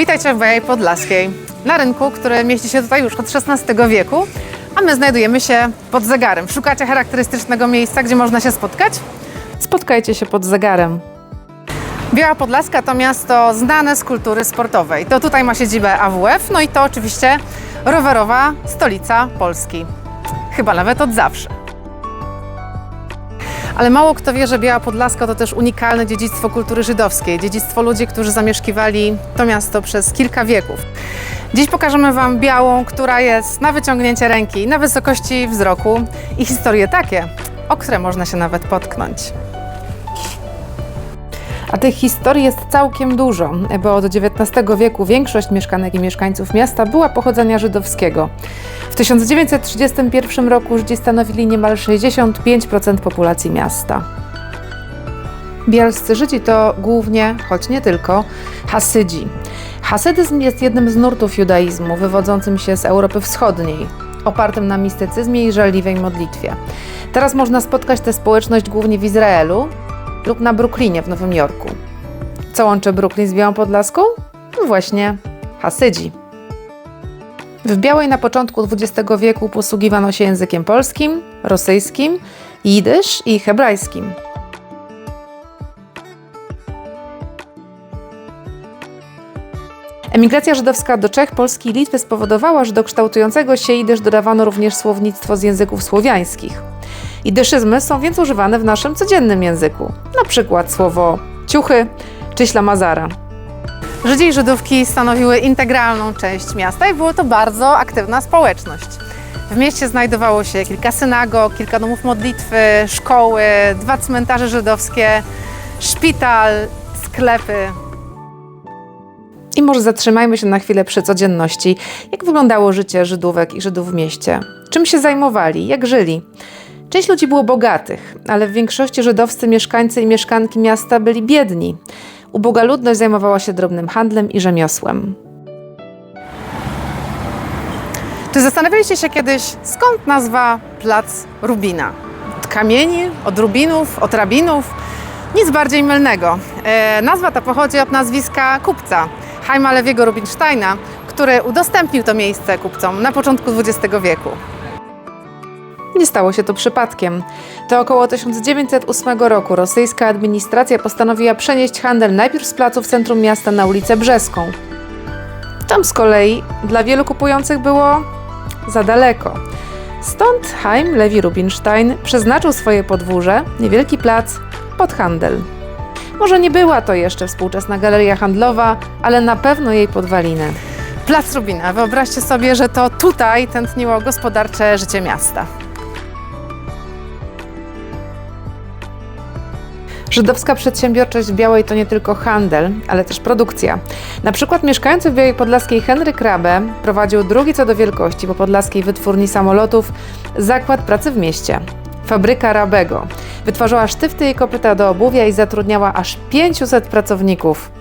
Witajcie w Białej Podlaskiej, na rynku, który mieści się tutaj już od XVI wieku, a my znajdujemy się pod zegarem. Szukacie charakterystycznego miejsca, gdzie można się spotkać? Spotkajcie się pod zegarem. Biała Podlaska to miasto znane z kultury sportowej. To tutaj ma siedzibę AWF, no i to oczywiście rowerowa stolica Polski. Chyba nawet od zawsze. Ale mało kto wie, że Biała Podlaska to też unikalne dziedzictwo kultury żydowskiej, dziedzictwo ludzi, którzy zamieszkiwali to miasto przez kilka wieków. Dziś pokażemy Wam Białą, która jest na wyciągnięcie ręki, na wysokości wzroku i historie takie, o które można się nawet potknąć. A tych historii jest całkiem dużo, bo od XIX wieku większość mieszkanek i mieszkańców miasta była pochodzenia żydowskiego. W 1931 roku Żydzi stanowili niemal 65% populacji miasta. Bialscy Żydzi to głównie, choć nie tylko, Hasydzi. Hasydyzm jest jednym z nurtów judaizmu wywodzącym się z Europy Wschodniej, opartym na mistycyzmie i żarliwej modlitwie. Teraz można spotkać tę społeczność głównie w Izraelu lub na Brooklynie w Nowym Jorku. Co łączy Brooklyn z Białą Podlaską? No właśnie, Hasydzi. W Białej na początku XX wieku posługiwano się językiem polskim, rosyjskim, jidysz i hebrajskim. Emigracja żydowska do Czech, Polski i Litwy spowodowała, że do kształtującego się jidysz dodawano również słownictwo z języków słowiańskich. Jidyszyzmy są więc używane w naszym codziennym języku, na przykład słowo ciuchy czy ślamazara. Żydzi i Żydówki stanowiły integralną część miasta i było to bardzo aktywna społeczność. W mieście znajdowało się kilka synagog, kilka domów modlitwy, szkoły, 2 cmentarze żydowskie, szpital, sklepy. I może zatrzymajmy się na chwilę przy codzienności. Jak wyglądało życie Żydówek i Żydów w mieście? Czym się zajmowali? Jak żyli? Część ludzi było bogatych, ale w większości żydowscy mieszkańcy i mieszkanki miasta byli biedni. Uboga ludność zajmowała się drobnym handlem i rzemiosłem. Czy zastanawialiście się kiedyś, skąd nazwa Plac Rubina? Od kamieni, od rubinów, od rabinów? Nic bardziej mylnego. Nazwa ta pochodzi od nazwiska kupca, Chaima Lewiego Rubinsteina, który udostępnił to miejsce kupcom na początku XX wieku. Nie stało się to przypadkiem. To około 1908 roku rosyjska administracja postanowiła przenieść handel najpierw z placu w centrum miasta na ulicę Brzeską. Tam z kolei dla wielu kupujących było za daleko. Stąd Chaim Lewi Rubinstein przeznaczył swoje podwórze, niewielki plac, pod handel. Może nie była to jeszcze współczesna galeria handlowa, ale na pewno jej podwaliny. Plac Rubina. Wyobraźcie sobie, że to tutaj tętniło gospodarcze życie miasta. Żydowska przedsiębiorczość w Białej to nie tylko handel, ale też produkcja. Na przykład mieszkający w Białej Podlaskiej Henryk Rabe prowadził drugi co do wielkości po podlaskiej wytwórni samolotów zakład pracy w mieście. Fabryka Rabego. Wytwarzała sztyfty i kopyta do obuwia i zatrudniała aż 500 pracowników.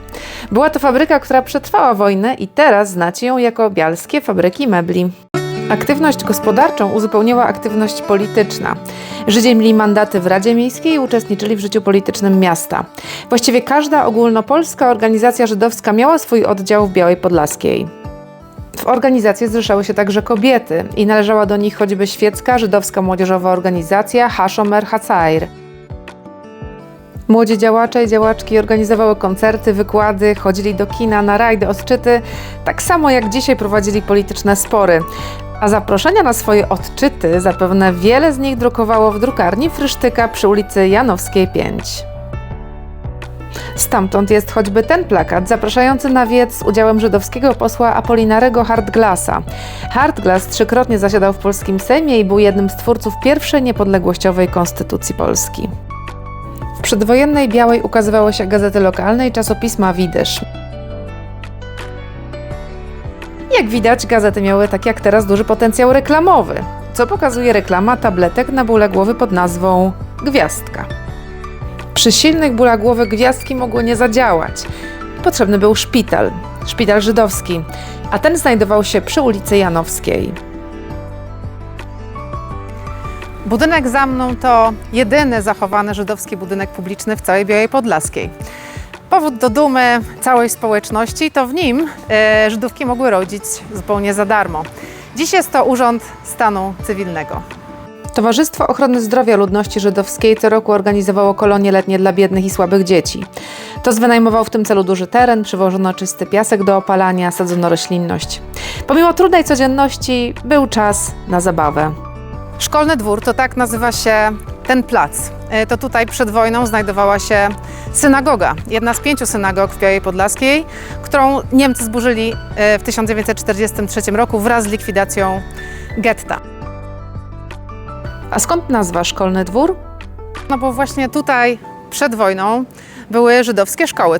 Była to fabryka, która przetrwała wojnę i teraz znacie ją jako bialskie fabryki mebli. Aktywność gospodarczą uzupełniła aktywność polityczna. Żydzi mieli mandaty w Radzie Miejskiej i uczestniczyli w życiu politycznym miasta. Właściwie każda ogólnopolska organizacja żydowska miała swój oddział w Białej Podlaskiej. W organizacji zrzeszały się także kobiety i należała do nich choćby świecka żydowska młodzieżowa organizacja Hashomer Hatzair. Młodzi działacze i działaczki organizowały koncerty, wykłady, chodzili do kina, na rajdy, odczyty, tak samo jak dzisiaj prowadzili polityczne spory. A zaproszenia na swoje odczyty zapewne wiele z nich drukowało w drukarni Frysztyka przy ulicy Janowskiej 5. Stamtąd jest choćby ten plakat zapraszający na wiec z udziałem żydowskiego posła Apolinarego Hartglasa. Hartglas 3-krotnie zasiadał w polskim Sejmie i był jednym z twórców pierwszej niepodległościowej konstytucji Polski. W przedwojennej Białej ukazywały się gazety lokalne i czasopisma w jidysz. Jak widać, gazety miały tak jak teraz duży potencjał reklamowy, co pokazuje reklama tabletek na bóle głowy pod nazwą Gwiazdka. Przy silnych bólach głowy gwiazdki mogły nie zadziałać. Potrzebny był szpital żydowski, a ten znajdował się przy ulicy Janowskiej. Budynek za mną to jedyny zachowany żydowski budynek publiczny w całej Białej Podlaskiej. powód do dumy całej społeczności, to w nim Żydówki mogły rodzić zupełnie za darmo. Dziś jest to Urząd Stanu Cywilnego. Towarzystwo Ochrony Zdrowia Ludności Żydowskiej co roku organizowało kolonie letnie dla biednych i słabych dzieci. TOZ wynajmował w tym celu duży teren, przywożono czysty piasek do opalania, sadzono roślinność. Pomimo trudnej codzienności był czas na zabawę. Szkolny dwór, to tak nazywa się ten plac. To tutaj przed wojną znajdowała się synagoga, jedna z 5 synagog w Białej Podlaskiej, którą Niemcy zburzyli w 1943 roku wraz z likwidacją getta. A skąd nazwa Szkolny Dwór? No bo właśnie tutaj przed wojną były żydowskie szkoły.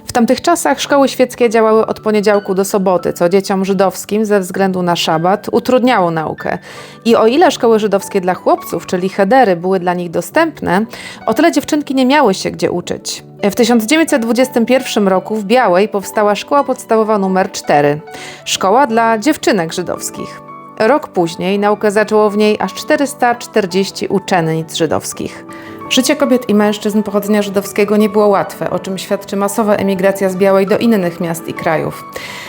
W tamtych czasach szkoły świeckie działały od poniedziałku do soboty, co dzieciom żydowskim ze względu na szabat utrudniało naukę. I o ile szkoły żydowskie dla chłopców, czyli chedery, były dla nich dostępne, o tyle dziewczynki nie miały się gdzie uczyć. W 1921 roku w Białej powstała szkoła podstawowa nr 4, szkoła dla dziewczynek żydowskich. Rok później naukę zaczęło w niej aż 440 uczennic żydowskich. Życie kobiet i mężczyzn pochodzenia żydowskiego nie było łatwe, o czym świadczy masowa emigracja z Białej do innych miast i krajów.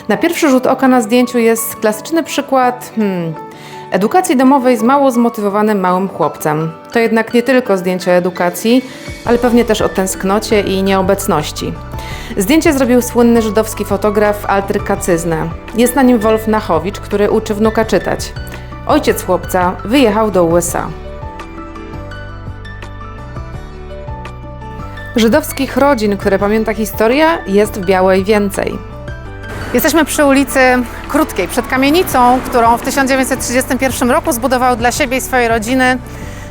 Na pierwszy rzut oka na zdjęciu jest klasyczny przykład edukacji domowej z mało zmotywowanym małym chłopcem. To jednak nie tylko zdjęcie o edukacji, ale pewnie też o tęsknocie i nieobecności. Zdjęcie zrobił słynny żydowski fotograf Alter Kacyzna. Jest na nim Wolf Nachowicz, który uczy wnuka czytać. Ojciec chłopca wyjechał do USA. Żydowskich rodzin, które pamięta historia, jest w Białej więcej. Jesteśmy przy ulicy Krótkiej, przed kamienicą, którą w 1931 roku zbudował dla siebie i swojej rodziny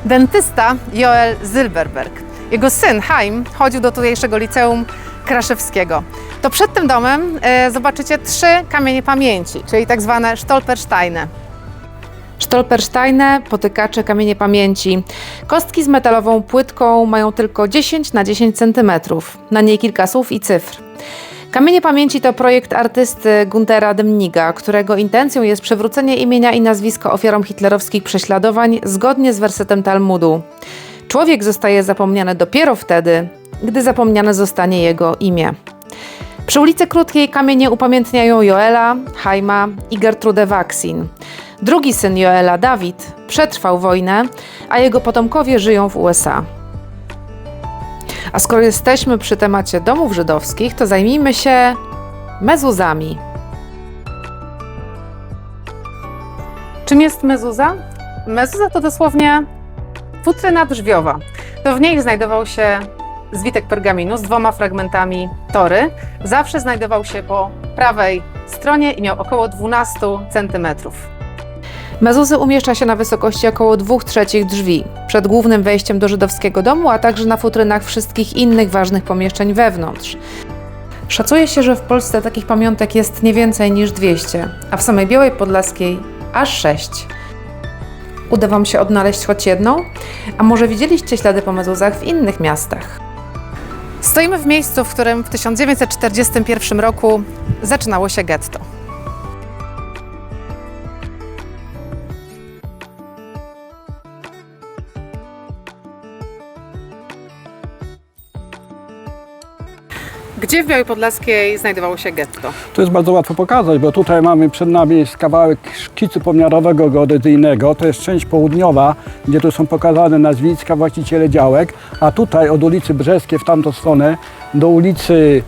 dentysta Joel Zilberberg. Jego syn Chaim chodził do tutejszego liceum Kraszewskiego. To przed tym domem zobaczycie 3 kamienie pamięci, czyli tak zwane Stolpersteine. Stolpersteine, potykacze, kamienie pamięci. Kostki z metalową płytką mają tylko 10 na 10 cm. Na niej kilka słów i cyfr. Kamienie pamięci to projekt artysty Guntera Demniga, którego intencją jest przywrócenie imienia i nazwiska ofiarom hitlerowskich prześladowań zgodnie z wersetem Talmudu. Człowiek zostaje zapomniany dopiero wtedy, gdy zapomniane zostanie jego imię. Przy ulicy Krótkiej kamienie upamiętniają Joela, Chaima i Gertrudę Waksin. Drugi syn Joela, Dawid, przetrwał wojnę, a jego potomkowie żyją w USA. A skoro jesteśmy przy temacie domów żydowskich, to zajmijmy się mezuzami. Czym jest mezuza? Mezuza to dosłownie futryna drzwiowa. To w niej znajdował się zwitek pergaminu z 2 fragmentami Tory. Zawsze znajdował się po prawej stronie i miał około 12 cm. Mezuzy umieszcza się na wysokości około 2/3 drzwi, przed głównym wejściem do żydowskiego domu, a także na futrynach wszystkich innych ważnych pomieszczeń wewnątrz. Szacuje się, że w Polsce takich pamiątek jest nie więcej niż 200, a w samej Białej Podlaskiej aż 6. Uda Wam się odnaleźć choć jedną? A może widzieliście ślady po mezuzach w innych miastach? Stoimy w miejscu, w którym w 1941 roku zaczynało się getto. Gdzie w Białej Podlaskiej znajdowało się getto? To jest bardzo łatwo pokazać, bo tutaj mamy przed nami kawałek szkicu pomiarowego geodezyjnego. To jest część południowa, gdzie tu są pokazane nazwiska, właściciele działek, a tutaj od ulicy Brzeskiej w tamtą stronę do ulicy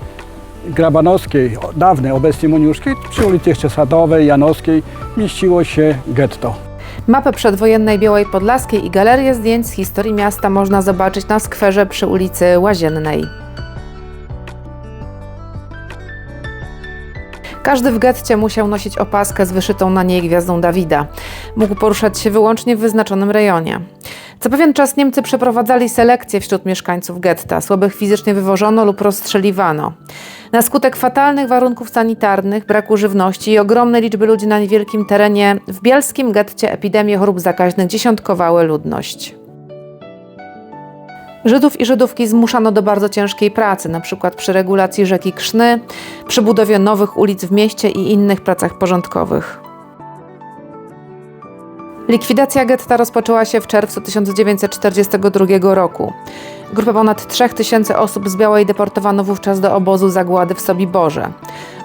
Grabanowskiej, dawnej, obecnie Moniuszkiej, przy ulicy jeszcze Sadowej, Janowskiej mieściło się getto. Mapę przedwojennej Białej Podlaskiej i galerię zdjęć z historii miasta można zobaczyć na skwerze przy ulicy Łaziennej. Każdy w getcie musiał nosić opaskę z wyszytą na niej gwiazdą Dawida. Mógł poruszać się wyłącznie w wyznaczonym rejonie. Co pewien czas Niemcy przeprowadzali selekcję wśród mieszkańców getta. Słabych fizycznie wywożono lub rozstrzeliwano. Na skutek fatalnych warunków sanitarnych, braku żywności i ogromnej liczby ludzi na niewielkim terenie, w bielskim getcie epidemie chorób zakaźnych dziesiątkowały ludność. Żydów i Żydówki zmuszano do bardzo ciężkiej pracy, np. przy regulacji rzeki Krzny, przy budowie nowych ulic w mieście i innych pracach porządkowych. Likwidacja getta rozpoczęła się w czerwcu 1942 roku. Grupę ponad 3000 osób z Białej deportowano wówczas do obozu zagłady w Sobiborze.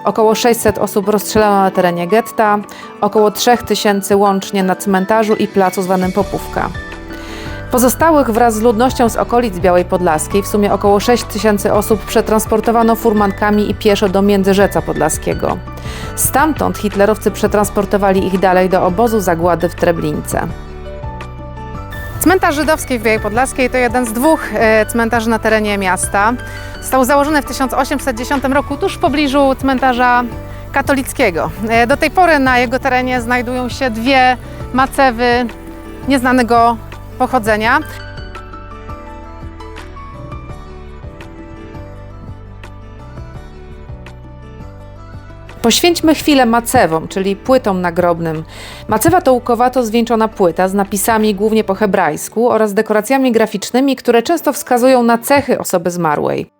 Około 600 osób rozstrzelano na terenie getta, około 3000 łącznie na cmentarzu i placu zwanym Popówka. Pozostałych wraz z ludnością z okolic Białej Podlaskiej, w sumie około 6000 osób, przetransportowano furmankami i pieszo do Międzyrzeca Podlaskiego. Stamtąd hitlerowcy przetransportowali ich dalej do obozu zagłady w Treblince. Cmentarz żydowski w Białej Podlaskiej to jeden z dwóch cmentarzy na terenie miasta. Został założony w 1810 roku tuż w pobliżu cmentarza katolickiego. Do tej pory na jego terenie znajdują się dwie macewy nieznanego pochodzenia. Poświęćmy chwilę macewom, czyli płytom nagrobnym. Macewa to łukowato zwieńczona płyta z napisami głównie po hebrajsku oraz dekoracjami graficznymi, które często wskazują na cechy osoby zmarłej.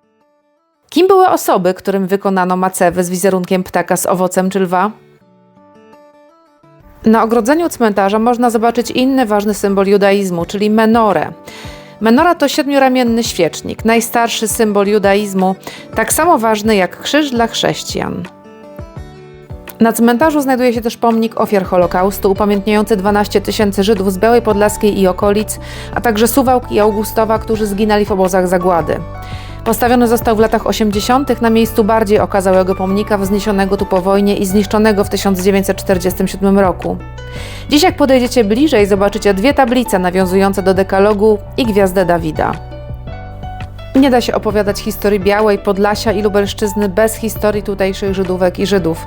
Kim były osoby, którym wykonano macewy z wizerunkiem ptaka z owocem czy lwa? Na ogrodzeniu cmentarza można zobaczyć inny ważny symbol judaizmu, czyli menorę. Menora to 7-ramienny świecznik, najstarszy symbol judaizmu, tak samo ważny jak krzyż dla chrześcijan. Na cmentarzu znajduje się też pomnik ofiar Holokaustu, upamiętniający 12 000 Żydów z Białej Podlaskiej i okolic, a także Suwałk i Augustowa, którzy zginęli w obozach zagłady. Postawiony został w latach 80. na miejscu bardziej okazałego pomnika wzniesionego tu po wojnie i zniszczonego w 1947 roku. Dziś jak podejdziecie bliżej, zobaczycie dwie tablice nawiązujące do dekalogu i gwiazdę Dawida. Nie da się opowiadać historii Białej, Podlasia i Lubelszczyzny bez historii tutejszych Żydówek i Żydów.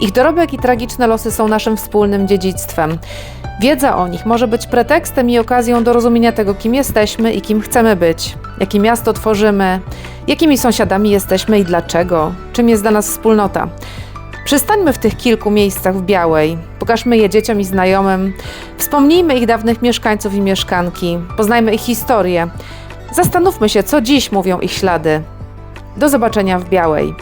Ich dorobek i tragiczne losy są naszym wspólnym dziedzictwem. Wiedza o nich może być pretekstem i okazją do rozumienia tego, kim jesteśmy i kim chcemy być, jakie miasto tworzymy, jakimi sąsiadami jesteśmy i dlaczego, czym jest dla nas wspólnota. Przystańmy w tych kilku miejscach w Białej, pokażmy je dzieciom i znajomym, wspomnijmy ich dawnych mieszkańców i mieszkanki, poznajmy ich historię. Zastanówmy się, co dziś mówią ich ślady. Do zobaczenia w Białej.